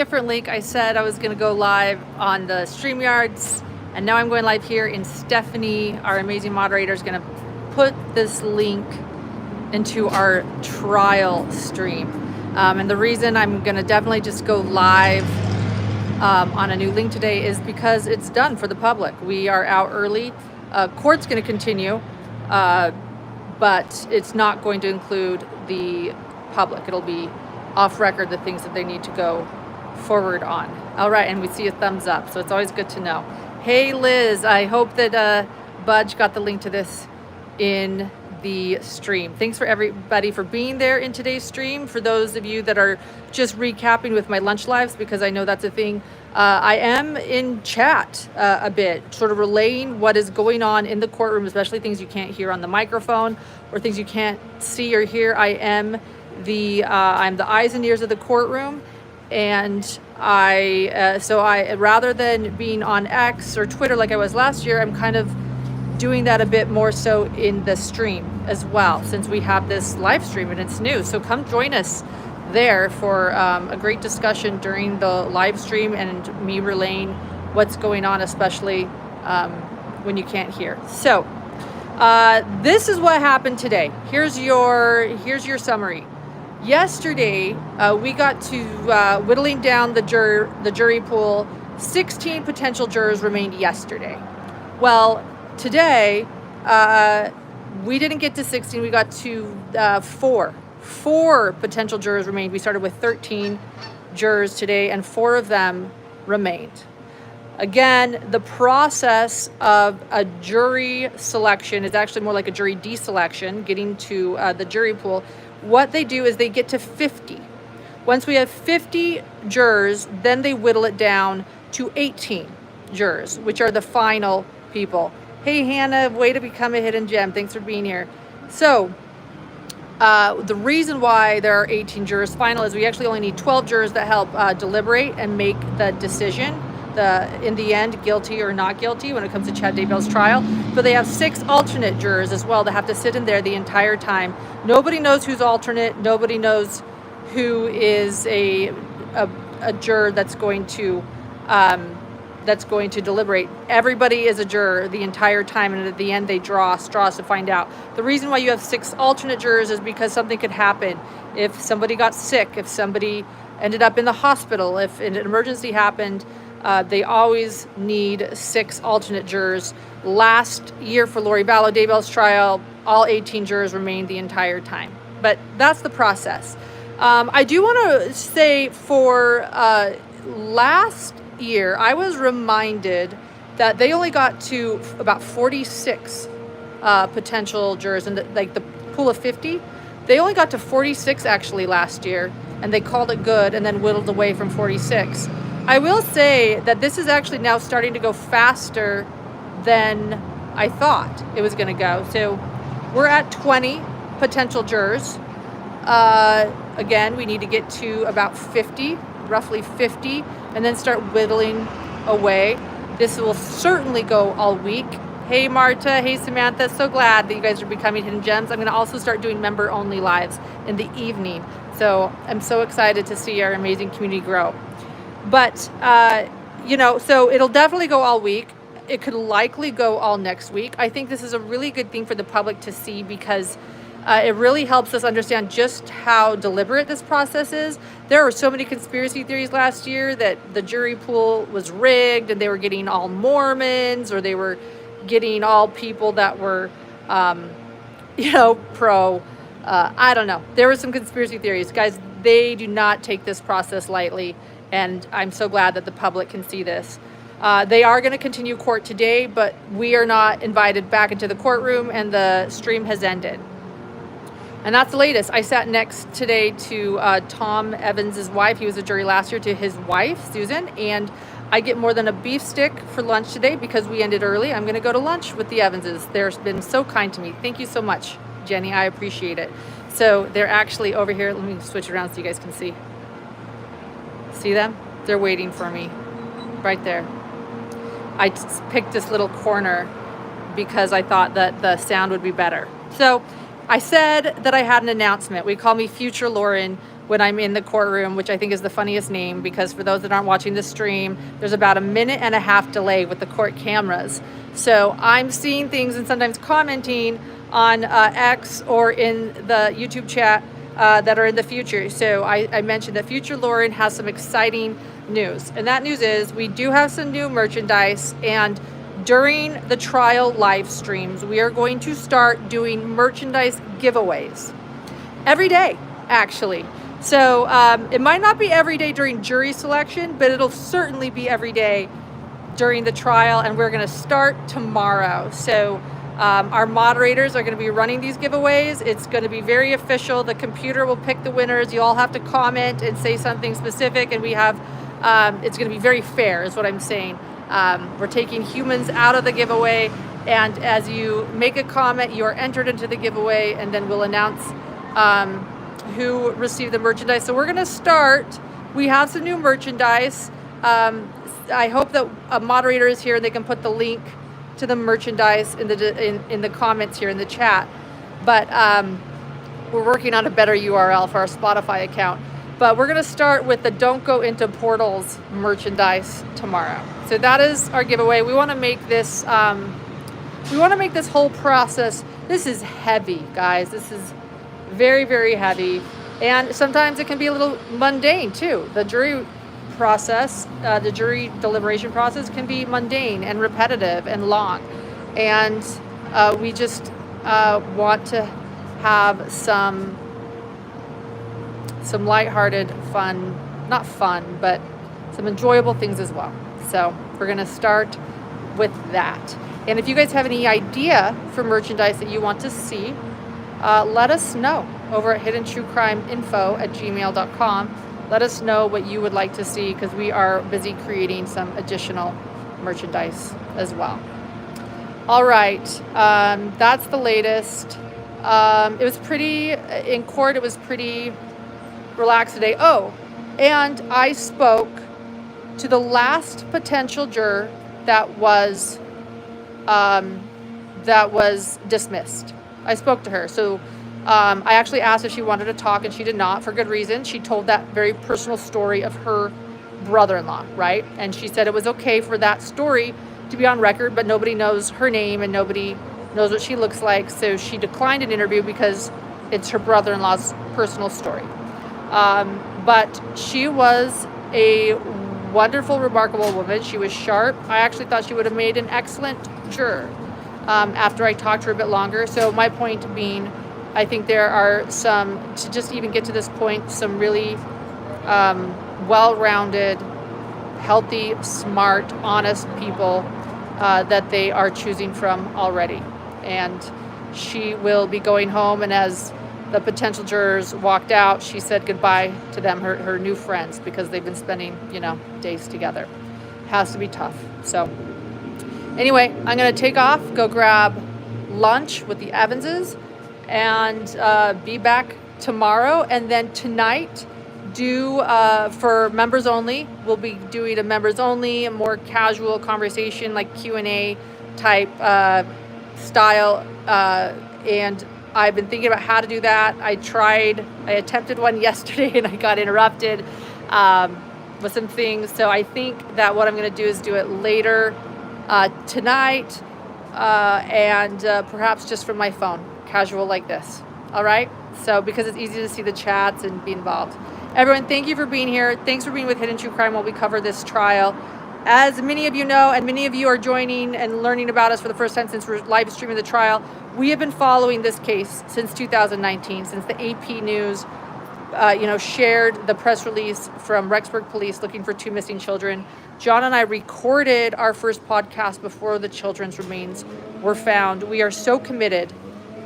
Different link. I said I was going to go live on the StreamYards, and now I'm going live here. And Stephanie, our amazing moderator, is going to put this link into our trial stream. And the reason I'm going to definitely just go live on a new link today is because it's done for the public. We are out early. Court's going to continue, but it's not going to include the public. It'll be off record, the things that they need to go forward on. All right, and we see a thumbs up, so it's always good to know. Hey Liz, I hope that Budge got the link to this in the stream. Thanks for everybody for being there in today's stream. For those of you that are just recapping with my lunch lives, because I know that's a thing, I am in chat a bit, sort of relaying what is going on in the courtroom, especially things you can't hear on the microphone or things you can't see or hear. I'm the eyes and ears of the courtroom. And I rather than being on X or Twitter like I was last year, I'm kind of doing that a bit more so in the stream as well, since we have this live stream and it's new. So come join us there for a great discussion during the live stream and me relaying what's going on, especially when you can't hear. So this is what happened today. Here's your summary. Yesterday, we got to whittling down the jury pool. 16 potential jurors remained yesterday. Well, today, we didn't get to 16. We got to 4. 4 potential jurors remained. We started with 13 jurors today, and 4 of them remained. Again, the process of a jury selection is actually more like a jury deselection, getting to the jury pool. What they do is they get to 50. Once we have 50 jurors, then they whittle it down to 18 jurors, which are the final people. Hey, Hannah, way to become a hidden gem. Thanks for being here. So the reason why there are 18 jurors final is we actually only need 12 jurors that help deliberate and make the decision, in the end, guilty or not guilty when it comes to Chad Daybell's trial. But they have 6 alternate jurors as well that have to sit in there the entire time. Nobody knows who's alternate. Nobody knows who is a juror that's going to deliberate. Everybody is a juror the entire time, and at the end they draw straws to find out. The reason why you have 6 alternate jurors is because something could happen. If somebody got sick, if somebody ended up in the hospital, if an emergency happened, they always need 6 alternate jurors. Last year for Lori Vallow, Daybell's trial, all 18 jurors remained the entire time. But that's the process. I do want to say for last year, I was reminded that they only got to about 46 potential jurors, and the pool of 50, they only got to 46 actually last year, and they called it good and then whittled away from 46. I will say that this is actually now starting to go faster than I thought it was going to go. So we're at 20 potential jurors. Again, we need to get to about 50, roughly 50, and then start whittling away. This will certainly go all week. Hey Marta, hey Samantha, so glad that you guys are becoming hidden gems. I'm going to also start doing member only lives in the evening. So I'm so excited to see our amazing community grow. But, so it'll definitely go all week. It could likely go all next week. I think this is a really good thing for the public to see because it really helps us understand just how deliberate this process is. There were so many conspiracy theories last year that the jury pool was rigged and they were getting all Mormons, or they were getting all people that were, pro. I don't know. There were some conspiracy theories. Guys, they do not take this process lightly. And I'm so glad that the public can see this. They are going to continue court today, but we are not invited back into the courtroom, and the stream has ended. And that's the latest. I sat next today to Tom Evans' wife. He was a jury last year, to his wife, Susan. And I get more than a beef stick for lunch today because we ended early. I'm going to go to lunch with the Evanses. They've been so kind to me. Thank you so much, Jenny. I appreciate it. So they're actually over here. Let me switch around so you guys can see. See them? They're waiting for me right there. I picked this little corner because I thought that the sound would be better. So I said that I had an announcement. We call me Future Lauren. when I'm in the courtroom, which I think is the funniest name, because for those that aren't watching the stream, there's about a 1.5 minute delay with the court cameras. So I'm seeing things and sometimes commenting on X or in the YouTube chat that are in the future. So I mentioned that Future Lauren has some exciting news. And that news is we do have some new merchandise, and during the trial live streams, we are going to start doing merchandise giveaways every day, actually. So it might not be every day during jury selection, but it'll certainly be every day during the trial, and we're going to start tomorrow. So our moderators are going to be running these giveaways. It's going to be very official. The computer will pick the winners. You all have to comment and say something specific, and we have it's going to be very fair is what I'm saying. We're taking humans out of the giveaway, and as you make a comment, you are entered into the giveaway, and then we'll announce who received the merchandise. So we're going to start. We have some new merchandise. I hope that a moderator is here and they can put the link to the merchandise in the comments here in the chat. But we're working on a better URL for our Spotify account. But we're going to start with the Don't Go Into Portals merchandise tomorrow. So that is our giveaway. We want to make this whole process, this is heavy, guys. This is very, very heavy. And sometimes it can be a little mundane too. The jury process, the jury deliberation process can be mundane and repetitive and long. And we just want to have some lighthearted fun, not fun, but some enjoyable things as well. So we're going to start with that. And if you guys have any idea for merchandise that you want to see, let us know over at hiddentruecrimeinfo@gmail.com. Let us know what you would like to see, because we are busy creating some additional merchandise as well. All right, that's the latest. It was pretty, in court, it was pretty relaxed today. Oh, and I spoke to the last potential juror that was dismissed. I spoke to her. So I actually asked if she wanted to talk, and she did not, for good reason. She told that very personal story of her brother-in-law, right? And she said it was okay for that story to be on record, but nobody knows her name and nobody knows what she looks like. So she declined an interview because it's her brother-in-law's personal story. But she was a wonderful, remarkable woman. She was sharp. I actually thought she would have made an excellent juror after I talked to her a bit longer. So my point being, I think there are some, to just even get to this point, some really well-rounded, healthy, smart, honest people that they are choosing from already. And she will be going home, and as the potential jurors walked out, she said goodbye to them, her new friends, because they've been spending, days together. Has to be tough. So anyway, I'm going to take off, go grab lunch with the Evanses, and be back tomorrow. And then tonight, for members only, we'll be doing a members only, a more casual conversation, like Q&A type style. And I've been thinking about how to do that. I attempted one yesterday and I got interrupted with some things. So I think that what I'm going to do is do it later tonight and perhaps just from my phone, casual like this. All right? So because it's easy to see the chats and be involved. Everyone, thank you for being here. Thanks for being with Hidden True Crime while we cover this trial. As many of you know, and many of you are joining and learning about us for the first time since we're live streaming the trial, we have been following this case since 2019, since the AP News, shared the press release from Rexburg Police looking for 2 missing children. John and I recorded our first podcast before the children's remains were found. We are so committed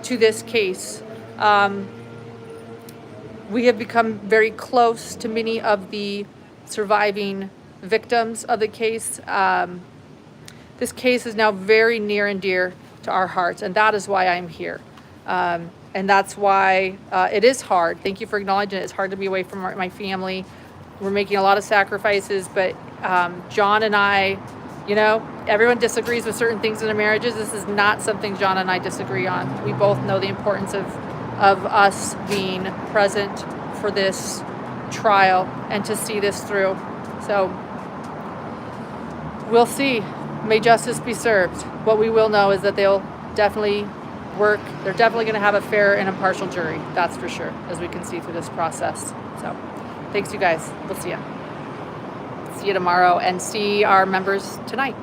to this case. We have become very close to many of the surviving victims of the case. This case is now very near and dear to our hearts, and that is why I'm here. And that's why it is hard. Thank you for acknowledging it. It's hard to be away from my family. We're making a lot of sacrifices, but John and I, everyone disagrees with certain things in their marriages. This is not something John and I disagree on. We both know the importance of us being present for this trial and to see this through. So we'll see. May justice be served. What we will know is that they'll definitely work. They're definitely going to have a fair and impartial jury. That's for sure, as we can see through this process. So thanks, you guys. We'll see you. See you tomorrow and see our members tonight.